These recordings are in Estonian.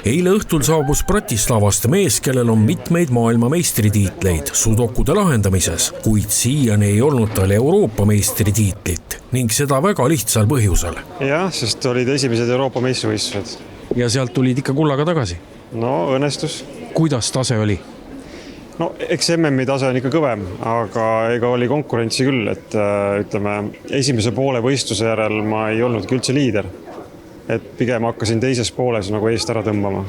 Eile õhtul saabus Bratislavast mees, kellel on mitmeid maailmameistritiitleid sudokude lahendamises, kuid siiani ei olnud tal Euroopa meistritiitlit ning seda väga lihtsal põhjusel. Jah, sest olid esimesed Euroopa meistrivõistlused. Ja sealt tulid ikka kullaga tagasi? No, õnnestus. Kuidas tase oli? No, eks MM-i tase on ikka kõvem, aga ega oli konkurentsi küll, et ütleme, esimese poole võistluse järel ma ei olnudki üldse liider. Et pigem hakkasin teises pooles nagu eest ära tõmbama.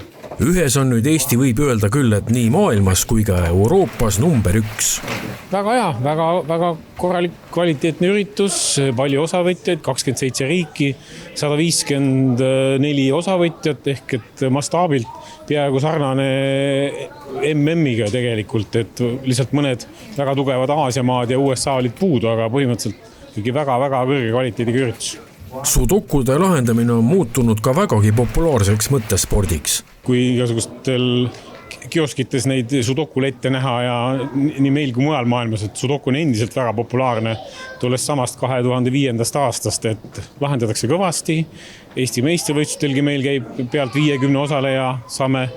Ühes on nüüd Eesti võib öelda küll, et nii maailmas kui ka Euroopas number 1. Väga hea, väga korralik kvaliteetne üritus, palju osavõtjaid, 27 riiki, 154 osavõtjat ehk et mastaabilt peaaegu sarnane MM-iga tegelikult, et lihtsalt mõned väga tugevad Aasiamaad ja USA olid puudu, aga põhimõtteliselt ikkagi väga kõrge kvaliteediga üritus. Sudokude lahendamine on muutunud ka vägagi populaarseks mõttespordiks. Kui igasugustel kioskites neid sudokulette näha ja nii meil kui mujal maailmas, et sudoku on endiselt väga populaarne, tulles samast 2005. aastast, et lahendatakse kõvasti. Eesti meistrivõistlustelgi meil käib pealt 50 osaleja saame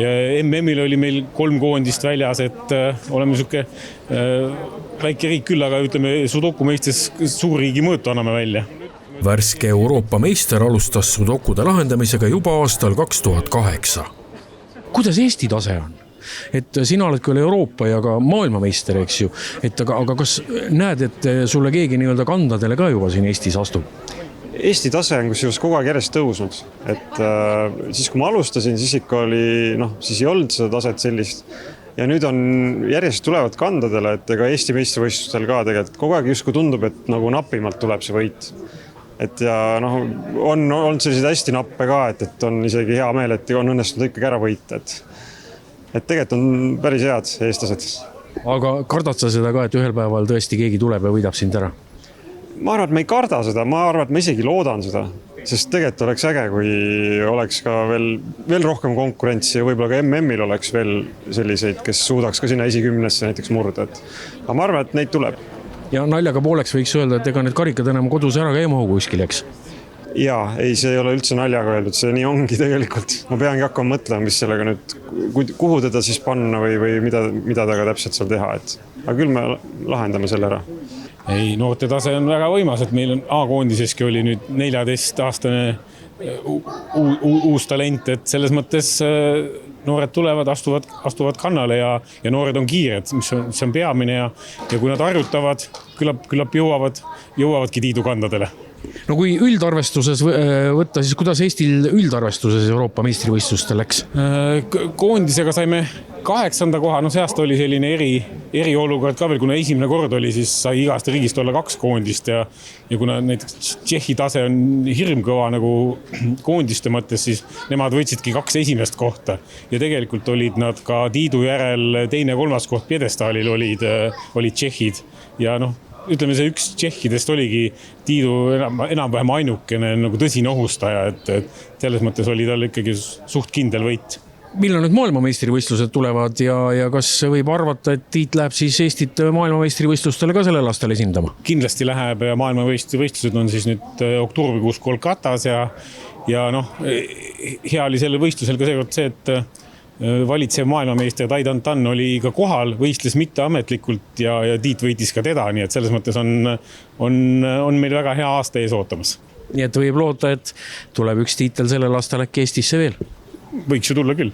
ja MM-il oli meil 3 koondist väljas, et oleme niisugune väike riik küll, aga ütleme sudoku meistes suurriigi mõõtu anname välja. Värske Euroopa meister alustas sudokude lahendamisega juba aastal 2008. Kuidas Eesti tase on? Et sina oled küll Euroopa ja ka maailmameister, eks ju. Aga kas näed, et sulle keegi nii-öelda kandadele ka juba siin Eestis astub? Eesti tase on kusjuures kogu aeg järjest tõusnud. Et siis kui ma alustasin, siis ikka oli, siis ei olnud seda taset sellist. Ja nüüd on järjest tulevad kandadele, et ega Eesti meistrivõistlustel ka tegelikult kogu aeg justkui tundub, et nagu napimalt tuleb see võit. Et ja on olnud selliseid hästi nappe ka, et on isegi hea meel, et on õnnestunud ikkagi ära võita. Et tegelikult on päris head eestlased. Aga kardad sa seda ka, et ühel päeval tõesti keegi tuleb ja võidab sind ära? Ma arvan, et ma ei karda seda, ma arvan, et ma isegi loodan seda. Sest tegelikult oleks äge, kui oleks ka veel rohkem konkurentsi ja võib-olla ka MM-il oleks veel selliseid, kes suudaks ka sinna esikümnesse näiteks murda. Aga ma arvan, et neid tuleb. Ja naljaga pooleks võiks öelda, et ega need karikad enam kodus ära käima hoogu kuskil, eks? Jaa, ei, see ei ole üldse naljaga öeldud, see nii ongi tegelikult. Ma peangi hakkama mõtlema, mis sellega nüüd, kuhu teda siis panna või mida taga täpselt seal teha. Aga küll me lahendame selle ära. Ei, noorte tase on väga võimas, et meil on A-koondiseski oli nüüd 14-aastane uus talent, et selles mõttes noored tulevad, astuvad kannale ja noored on kiired, mis on peamine ja kui nad harjutavad, küllap jõuavadki tiidu kandadele. No kui üldarvestuses võtta, siis kuidas Eestil üldarvestuses Euroopa meistrivõistlustel läks? Koondisega saime 8. koha, see aasta oli selline eriolukord ka veel, kuna esimene kord oli, siis sai igast riigist olla 2 koondist ja kuna näiteks Tšehhi tase on hirmkõva nagu koondiste mõttes, siis nemad võtsidki 2 esimest kohta ja tegelikult olid nad ka tiidu järel 2. ja 3. koht pjedestaalil olid Tšehhid ja ütleme, see üks Tšehhidest oligi tiidu enam-vähem ainukene nagu tõsine ohustaja, et selles mõttes oli tal ikkagi suht kindel võit. Millal nüüd maailmameistrivõistlused tulevad ja kas võib arvata, et Tiit läheb siis Eestit maailmameistrivõistlustele ka sellel aastal esindama? Kindlasti läheb ja maailmameistrivõistlused on siis nüüd oktoobrikuus Kolkatas ja hea oli sellel võistlusel ka see, et valitsev maailmameister Taidan Tan oli ka kohal, võistles mitteametlikult ja Tiit võitis ka teda, nii et selles mõttes on meil väga hea aasta ees ootamas. Nii et võib loota, et tuleb üks tiitel sellel aastal äkki Eestisse veel? Võiks ju tulla küll.